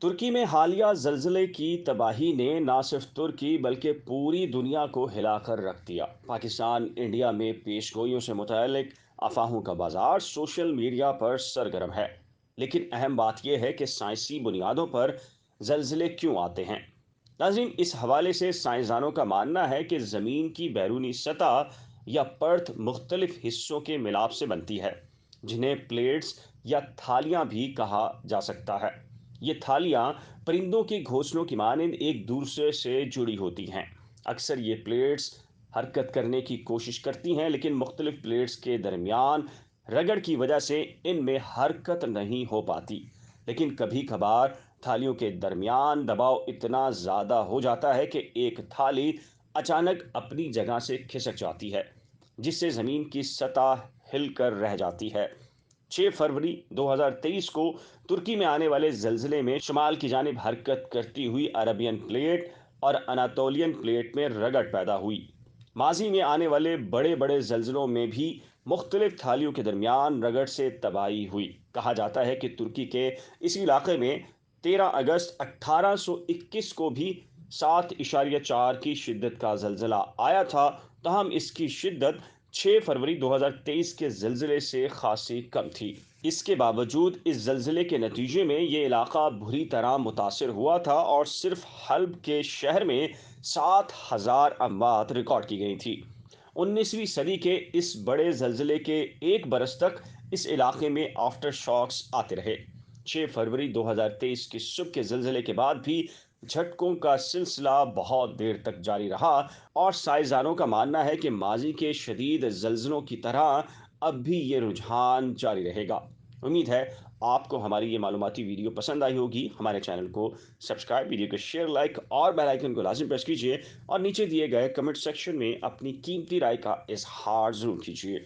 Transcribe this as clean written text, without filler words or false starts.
तुर्की में हालिया ज़लज़ले की तबाही ने न सिर्फ तुर्की बल्कि पूरी दुनिया को हिलाकर रख दिया। पाकिस्तान इंडिया में पेशगोइयों से मुतल्लिक अफवाहों का बाजार सोशल मीडिया पर सरगर्म है। लेकिन अहम बात यह है कि साइंसी बुनियादों पर ज़लज़ले क्यों आते हैं। नाज़रीन, इस हवाले से साइंसदानों का मानना है कि ज़मीन की बैरूनी सतह या परत मुख्तलिफ हिस्सों के मिलाप से बनती है, जिन्हें प्लेट्स या थालियां भी कहा जा सकता है। ये थालियां परिंदों के घोंसलों की मानिंद एक दूसरे से जुड़ी होती हैं। अक्सर ये प्लेट्स हरकत करने की कोशिश करती हैं, लेकिन मुख्तलिफ प्लेट्स के दरमियान रगड़ की वजह से इनमें हरकत नहीं हो पाती। लेकिन कभी कभार थालियों के दरमियान दबाव इतना ज़्यादा हो जाता है कि एक थाली अचानक अपनी जगह से खिसक जाती है, जिससे ज़मीन की सतह हिलकर रह जाती है। 6 फरवरी 2023 को तुर्की में आने वाले ज़लज़ले में शुमाल की जानिब हरकत करती हुई अरबियन प्लेट और अनातोलियन प्लेट में रगड़ पैदा हुई। माजी में आने वाले बड़े बड़े ज़लज़लों में भी मुख्तलिफ थालियों के दरमियान रगड़ से तबाही हुई। कहा जाता है कि तुर्की के इसी इलाके में 13 अगस्त 1821 को भी 7.4 की शिद्दत का ज़लज़ला आया था। तहम इसकी शिद्दत 6 फरवरी 2023 के ज़लज़ले से खासी कम थी। इसके बावजूद इस ज़लज़ले के नतीजे में ये इलाका बुरी तरह मुतासिर हुआ था और सिर्फ हल्ब के शहर में 7,000 अमवात रिकॉर्ड की गई थी। 19वीं सदी के इस बड़े ज़लज़ले के एक बरस तक इस इलाके में आफ्टर शॉक्स आते रहे। 6 फरवरी 2023 की सुबह के ज़लज़ले के बाद भी झटकों का सिलसिला बहुत देर तक जारी रहा और साइंसदानों का मानना है कि माजी के शदीद ज़लज़लों की तरह अब भी ये रुझान जारी रहेगा। उम्मीद है आपको हमारी ये मालूमाती वीडियो पसंद आई होगी। हमारे चैनल को सब्सक्राइब, वीडियो को शेयर, लाइक और बेल आइकन को लाजिम प्रेस कीजिए और नीचे दिए गए कमेंट सेक्शन में अपनी कीमती राय का इजहार ज़रूर कीजिए।